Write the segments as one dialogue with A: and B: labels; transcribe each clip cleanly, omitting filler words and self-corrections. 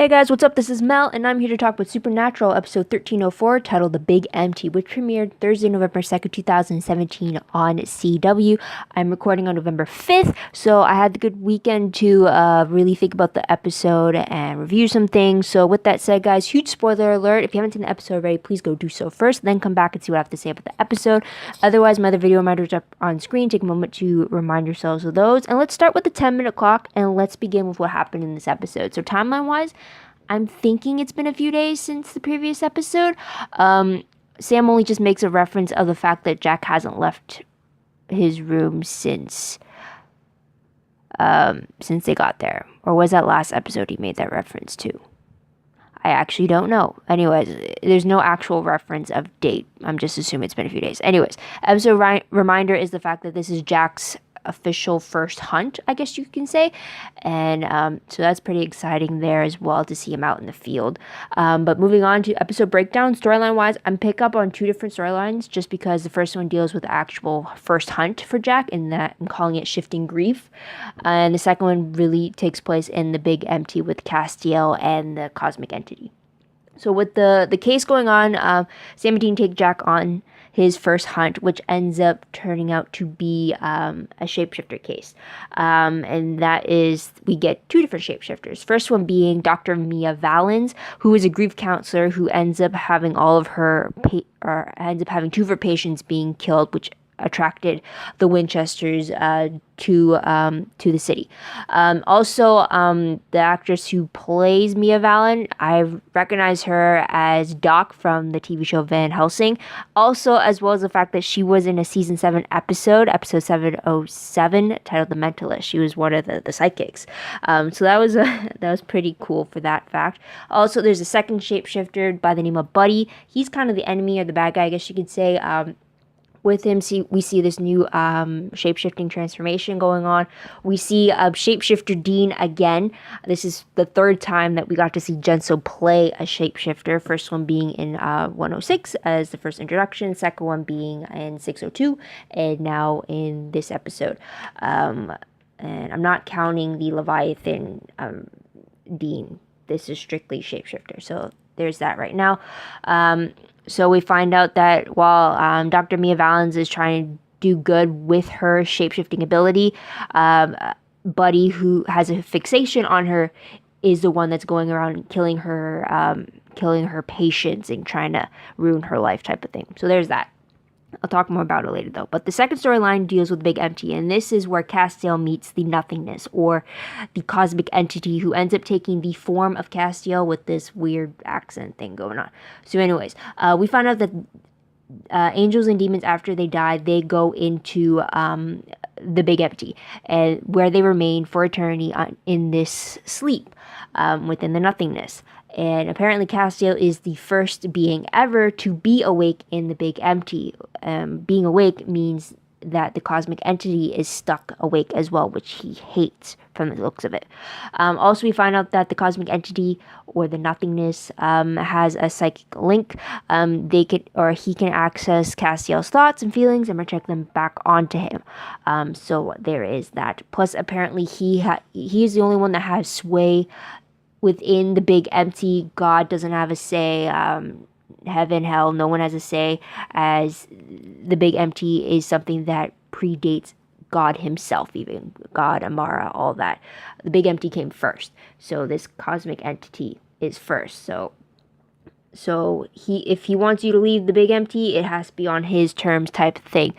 A: Hey guys, what's up? This is Mel, and I'm here to talk about Supernatural episode 1304 titled The Big Empty, which premiered Thursday, November 2nd, 2017 on CW. I'm recording on November 5th, so I had the good weekend to really think about the episode and review some things. So with that said, guys, huge spoiler alert. If you haven't seen the episode already, please go do so first, then come back and see what I have to say about the episode. Otherwise, my other video reminders up on screen. Take a moment to remind yourselves of those. And let's start with the 10-minute clock, and let's begin with what happened in this episode. So timeline-wise, I'm thinking it's been a few days since the previous episode. Sam only just makes a reference of the fact that Jack hasn't left his room since they got there. Or was that last episode he made that reference to? I actually don't know. Anyways, there's no actual reference of date. I'm just assuming it's been a few days. Anyways, episode reminder is the fact that this is Jack's official first hunt, I guess you can say, and so that's pretty exciting there as well to see him out in the field. But moving on to episode breakdown, storyline wise, I'm pick up on two different storylines just because the first one deals with the actual first hunt for Jack, in that I'm calling it Shifting Grief, and the second one really takes place in the Big Empty with Castiel and the cosmic entity. So with the case going on, Sam and Dean take Jack on his first hunt, which ends up turning out to be a shapeshifter case. And that is, we get two different shapeshifters. First one being Dr. Mia Vallens, who is a grief counselor who ends up having ends up having two of her patients being killed, which attracted the Winchesters to the city. Also, the actress who plays Mia Valen, I recognize her as Doc from the TV show Van Helsing. Also, as well as the fact that she was in a season 7 episode 707, titled The Mentalist. She was one of the psychics. So that was pretty cool for that fact. Also, there's a second shapeshifter by the name of Buddy. He's kind of the enemy or the bad guy, I guess you could say. With him, we see this new shape-shifting transformation going on. We see shapeshifter Dean again. This is the third time that we got to see Jenso play a shapeshifter. First one being in 106 as the first introduction. Second one being in 602. And now in this episode. And I'm not counting the Leviathan Dean. This is strictly shapeshifter. So there's that right now. So we find out that while Dr. Mia Vallens is trying to do good with her shapeshifting ability, Buddy, who has a fixation on her, is the one that's going around killing her patients and trying to ruin her life type of thing. So there's that. I'll talk more about it later, though. But the second storyline deals with Big Empty, and this is where Castiel meets the nothingness, or the cosmic entity, who ends up taking the form of Castiel with this weird accent thing going on. So anyways, we find out that angels and demons, after they die, they go into the Big Empty, and where they remain for eternity in this sleep within the nothingness. And apparently Castiel is the first being ever to be awake in the Big Empty. Being awake means that the cosmic entity is stuck awake as well, which he hates from the looks of it. Also, we find out that the cosmic entity, or the nothingness, has a psychic link. He can access Castiel's thoughts and feelings and project them back onto him. So there is that. Plus, apparently he is the only one that has sway within the Big Empty. God doesn't have a say. Heaven, hell, no one has a say, as the Big Empty is something that predates God himself, even God Amara, all that. The Big Empty came first, so this cosmic entity is first. So if he wants you to leave the Big Empty, it has to be on his terms type of thing.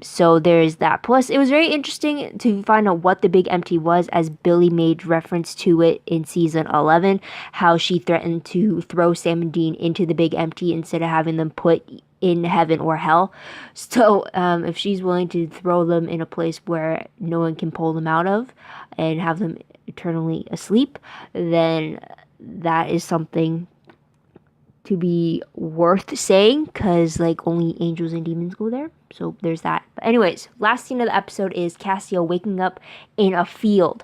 A: So there's that. Plus, it was very interesting to find out what the Big Empty was, as Billie made reference to it in season 11, how she threatened to throw Sam and Dean into the Big Empty instead of having them put in heaven or hell. So if she's willing to throw them in a place where no one can pull them out of and have them eternally asleep, then that is something to be worth saying, because like only angels and demons go there. So there's that. But anyways, last scene of the episode is Castiel waking up in a field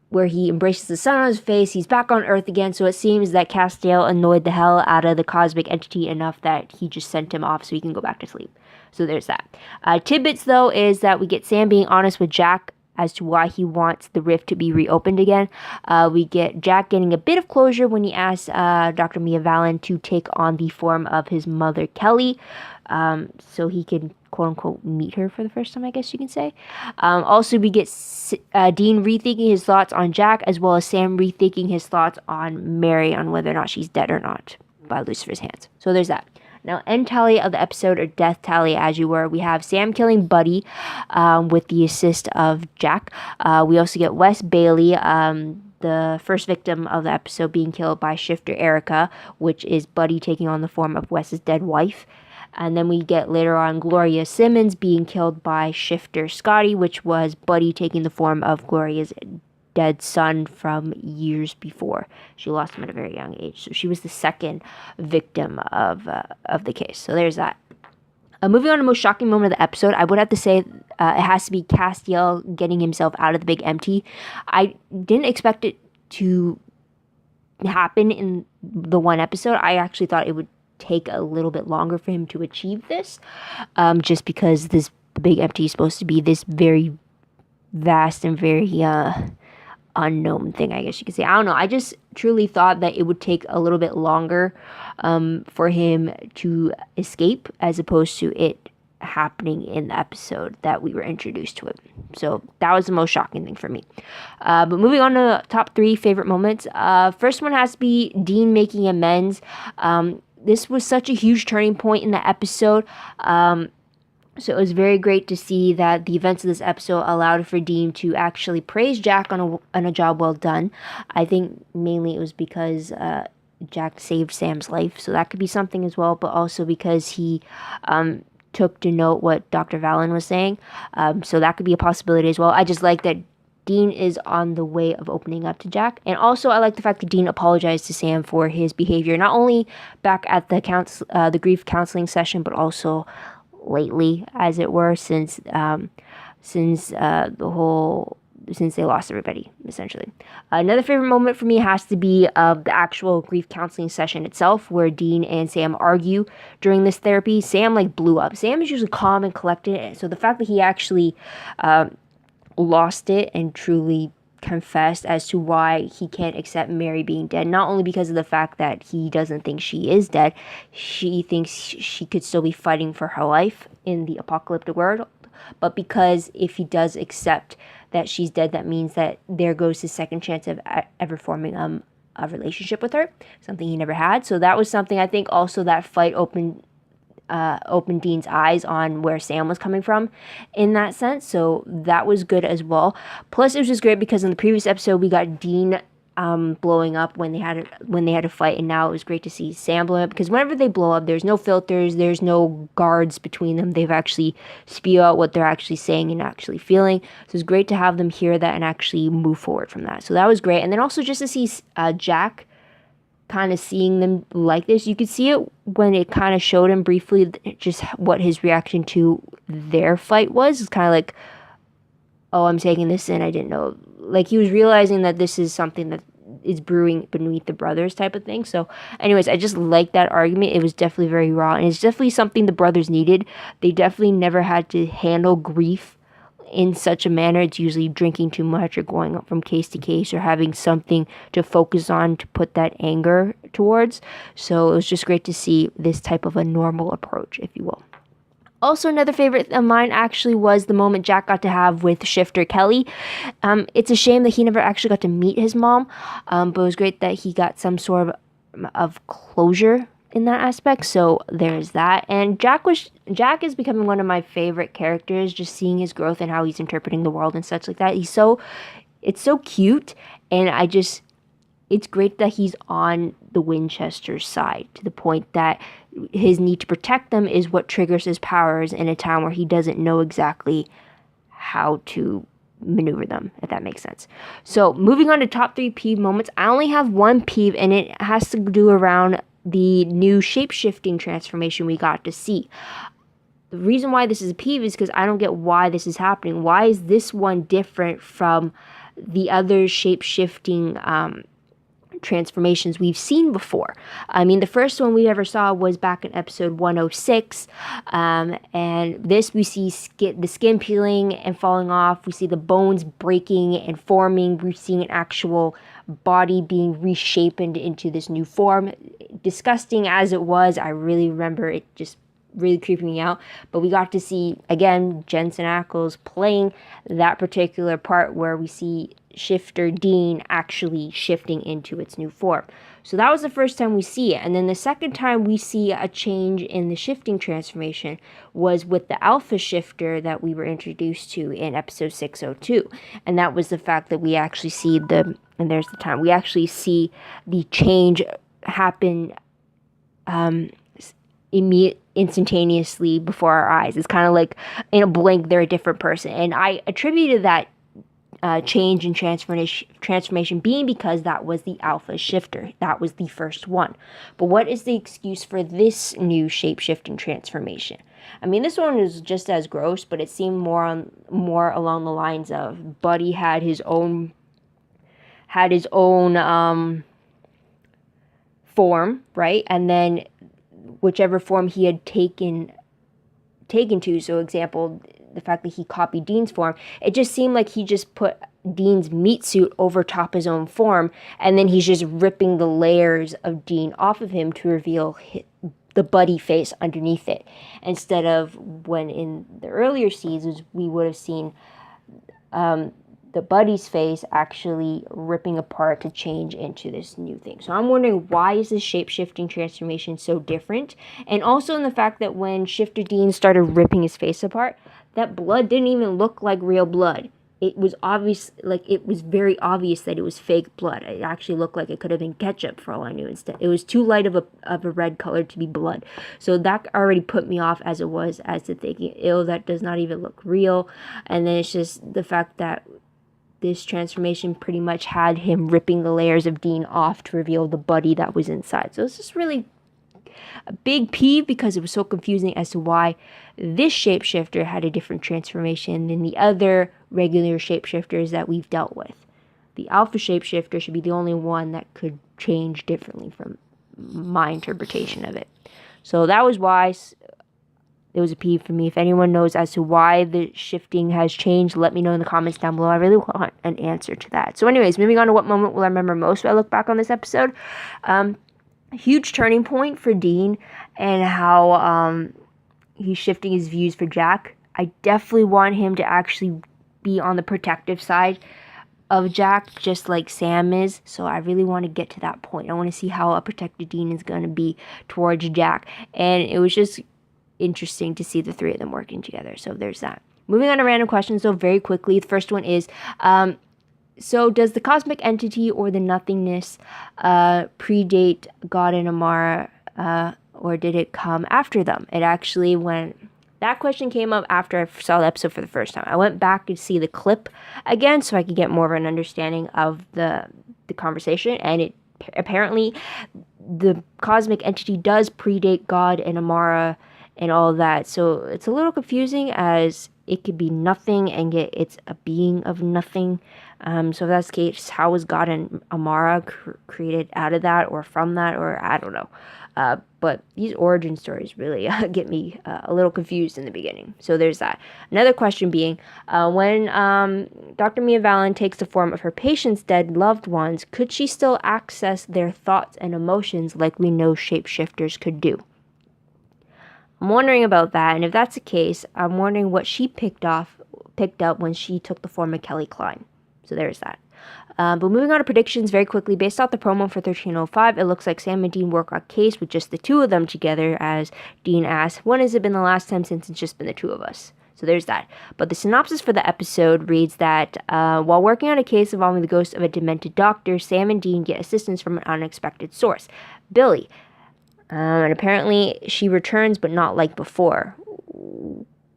A: where he embraces the sun on his face. He's back on Earth again. So it seems that Castiel annoyed the hell out of the cosmic entity enough that he just sent him off so he can go back to sleep. So there's that. Tidbits, though, is that we get Sam being honest with Jack as to why he wants the rift to be reopened again. We get Jack getting a bit of closure when he asks Dr. Mia Vallens to take on the form of his mother, Kelly, so he can quote-unquote meet her for the first time, I guess you can say. Also, we get Dean rethinking his thoughts on Jack, as well as Sam rethinking his thoughts on Mary, on whether or not she's dead or not, by Lucifer's hands. So there's that. Now, end tally of the episode, or death tally as you were, we have Sam killing Buddy with the assist of Jack. We also get Wes Bailey, the first victim of the episode, being killed by Shifter Erica, which is Buddy taking on the form of Wes's dead wife. And then we get later on Gloria Simmons being killed by Shifter Scotty, which was Buddy taking the form of Gloria's dead son from years before. She lost him at a very young age. So she was the second victim of the case. So there's that. Moving on to the most shocking moment of the episode, I would have to say it has to be Castiel getting himself out of the big empty. I didn't expect it to happen in the one episode. I actually thought it would take a little bit longer for him to achieve this, just because the big empty is supposed to be this very vast and very unknown thing, I guess you could say. I don't know. I just truly thought that it would take a little bit longer for him to escape, as opposed to it happening in the episode that we were introduced to it. So that was the most shocking thing for me. But moving on to top 3 favorite moments. First one has to be Dean making amends. This was such a huge turning point in the episode. So it was very great to see that the events of this episode allowed for Dean to actually praise Jack on a job well done. I think mainly it was because Jack saved Sam's life, so that could be something as well, but also because he took to note what Dr. Vallens was saying. So that could be a possibility as well. I just like that Dean is on the way of opening up to Jack. And also, I like the fact that Dean apologized to Sam for his behavior, not only back at the grief counseling session, but also lately, as it were, since they lost everybody, essentially. Another favorite moment for me has to be the actual grief counseling session itself, where Dean and Sam argue during this therapy. Sam blew up. Sam is usually calm and collected, so the fact that he actually lost it and truly confessed as to why he can't accept Mary being dead, not only because of the fact that he doesn't think she is dead, she thinks she could still be fighting for her life in the apocalyptic world, but because if he does accept that she's dead, that means that there goes his second chance of ever forming a relationship with her, something he never had. So that was something, I think also that fight opened Dean's eyes on where Sam was coming from in that sense. So that was good as well. Plus, it was just great because in the previous episode we got Dean blowing up when they had to fight, and now it was great to see Sam blowing up, because whenever they blow up, there's no filters, there's no guards between them. They've actually spew out what they're actually saying and actually feeling. So it's great to have them hear that and actually move forward from that. So that was great. And then also just to see Jack kind of seeing them like this. You could see it when it kind of showed him briefly just what his reaction to their fight was. It's kind of like, oh, I'm taking this in, I didn't know. Like, he was realizing that this is something that is brewing beneath the brothers type of thing. So anyways, I just like that argument. It was definitely very raw, and it's definitely something the brothers needed. They definitely never had to handle grief in such a manner. It's usually drinking too much or going from case to case or having something to focus on to put that anger towards. So it was just great to see this type of a normal approach, if you will. Also, another favorite of mine actually was the moment Jack got to have with Shifter Kelly. It's a shame that he never actually got to meet his mom, but it was great that he got some sort of closure in that aspect. So there's that. And Jack is becoming one of my favorite characters, just seeing his growth and how he's interpreting the world and such like that. It's so cute, and it's great that he's on the Winchesters side, to the point that his need to protect them is what triggers his powers in a time where he doesn't know exactly how to maneuver them, if that makes sense. So moving on to top 3 peeve moments. I only have one peeve, and it has to do around the new shape-shifting transformation we got to see. The reason why this is a peeve is because I don't get why this is happening. Why is this one different from the other shape-shifting transformations we've seen before. I mean, the first one we ever saw was back in episode 106, and this we see the skin peeling and falling off. We see the bones breaking and forming. We're seeing an actual body being reshaped into this new form. Disgusting as it was, I really remember it just really creeping me out. But we got to see, again, Jensen Ackles playing that particular part where we see Shifter Dean actually shifting into its new form. So that was the first time we see it. And then the second time we see a change in the shifting transformation was with the Alpha Shifter that we were introduced to in episode 602. And that was the fact that we actually see we actually see the change happen instantaneously before our eyes. It's kind of like in a blink they're a different person, and I attributed that change in transformation being because that was the Alpha Shifter. That was the first one. But what is the excuse for this new shape-shifting transformation? I mean, this one is just as gross, but it seemed more along the lines of Buddy had his own form, right? And then whichever form he had taken to, so example, the fact that he copied Dean's form, it just seemed like he just put Dean's meat suit over top his own form, and then he's just ripping the layers of Dean off of him to reveal the Buddy face underneath it, instead of when in the earlier seasons we would have seen the Buddy's face actually ripping apart to change into this new thing. So I'm wondering, why is this shape-shifting transformation so different? And also in the fact that when Shifter Dean started ripping his face apart, that blood didn't even look like real blood. It was obvious, like it was very obvious that it was fake blood. It actually looked like it could have been ketchup for all I knew. Instead, it was too light of a red color to be blood. So that already put me off as to thinking, ew, that does not even look real. And then it's just the fact that this transformation pretty much had him ripping the layers of Dean off to reveal the Buddy that was inside. So it's just really a big peeve because it was so confusing as to why this shapeshifter had a different transformation than the other regular shapeshifters that we've dealt with. The Alpha Shapeshifter should be the only one that could change differently from my interpretation of it. So that was why it was a peeve for me. If anyone knows as to why the shifting has changed, let me know in the comments down below. I really want an answer to that. So anyways, moving on to what moment will I remember most when I look back on this episode. A huge turning point for Dean and how he's shifting his views for Jack. I definitely want him to actually be on the protective side of Jack, just like Sam is. So I really want to get to that point. I want to see how a protected Dean is going to be towards Jack. And it was just interesting to see the three of them working together. So there's that. Moving on to random questions, though, very quickly. The first one is, so does the cosmic entity or the nothingness predate God and Amara, or did it come after them? It actually that question came up after I saw the episode for the first time. I went back to see the clip again so I could get more of an understanding of the conversation, and it apparently the cosmic entity does predate God and Amara and all that. So it's a little confusing, as it could be nothing and yet it's a being of nothing. So if that's the case, how was God and Amara created out of that or from that, or I don't know. But these origin stories really get me a little confused in the beginning. So there's that. Another question being, when Dr. Mia Vallens takes the form of her patient's dead loved ones, could she still access their thoughts and emotions like we know shapeshifters could do? I'm wondering about that, and if that's the case, I'm wondering what she picked up when she took the form of Kelly Klein. So there's that. But moving on to predictions very quickly. Based off the promo for 1305, it looks like Sam and Dean work on a case with just the two of them together, as Dean asks, when has it been the last time since it's just been the two of us? So there's that. But the synopsis for the episode reads that while working on a case involving the ghost of a demented doctor, Sam and Dean get assistance from an unexpected source, Billie. And apparently she returns, but not like before,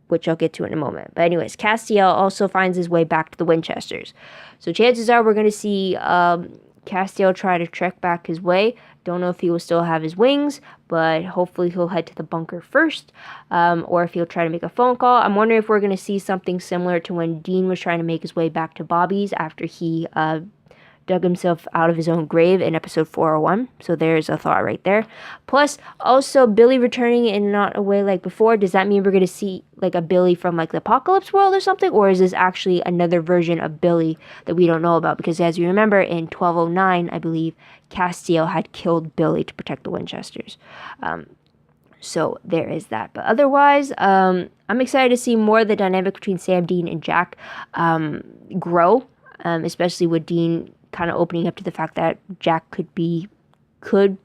A: which I'll get to in a moment. But anyways, Castiel also finds his way back to the Winchesters. So chances are we're going to see Castiel try to trek back his way. Don't know if he will still have his wings, but hopefully he'll head to the bunker first, or if he'll try to make a phone call. I'm wondering if we're going to see something similar to when Dean was trying to make his way back to Bobby's after he dug himself out of his own grave in episode 401. So there's a thought right there. Plus, also Billie returning in not a way like before. Does that mean we're going to see like a Billie from like the Apocalypse world or something? Or is this actually another version of Billie that we don't know about? Because as you remember, in 1209, I believe, Castiel had killed Billie to protect the Winchesters. So there is that. But otherwise, I'm excited to see more of the dynamic between Sam, Dean, and Jack grow, especially with Dean kind of opening up to the fact that Jack could be good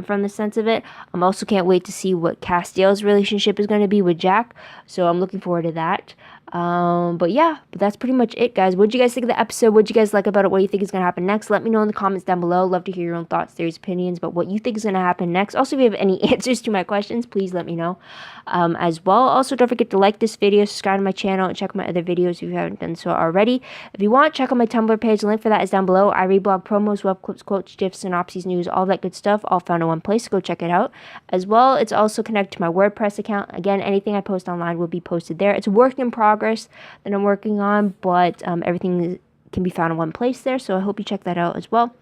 A: from the sense of it. Also can't wait to see what Castiel's relationship is going to be with Jack. So I'm looking forward to that. But that's pretty much it, guys. What did you guys think of the episode? What did you guys like about it? What do you think is going to happen next? Let me know in the comments down below. Love to hear your own thoughts, theories, opinions about what you think is going to happen next. Also, if you have any answers to my questions, please let me know as well. Also, don't forget to like this video, subscribe to my channel, and check out my other videos if you haven't done so already. If you want, check out my Tumblr page. The link for that is down below. I read blog promos, web clips, quotes, gifs, synopses, news, all that good stuff, all found in one place. Go check it out. As well, it's also connected to my WordPress account. Again, anything I post online will be posted there. It's a work in progress that I'm working on, but everything can be found in one place there, so I hope you check that out as well.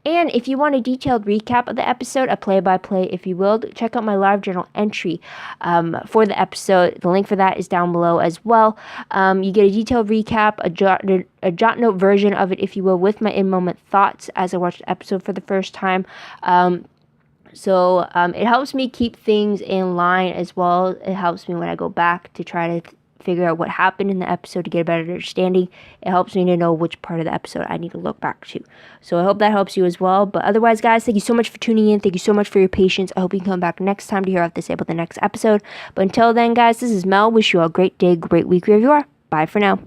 A: And if you want a detailed recap of the episode, a play-by-play, if you will, check out my live journal entry for the episode. The link for that is down below as well. You get a detailed recap, a jot note version of it, if you will, with my in-moment thoughts as I watched the episode for the first time. So it helps me keep things in line as well. It helps me when I go back to try to figure out what happened in the episode to get a better understanding. It helps me to know which part of the episode I need to look back to. So I hope that helps you as well. But otherwise, guys, thank you so much for tuning in. Thank you so much for your patience. I hope you can come back next time to hear this about the next episode. But until then, guys, this is Mel. Wish you all a great day, great week wherever you are. Bye for now.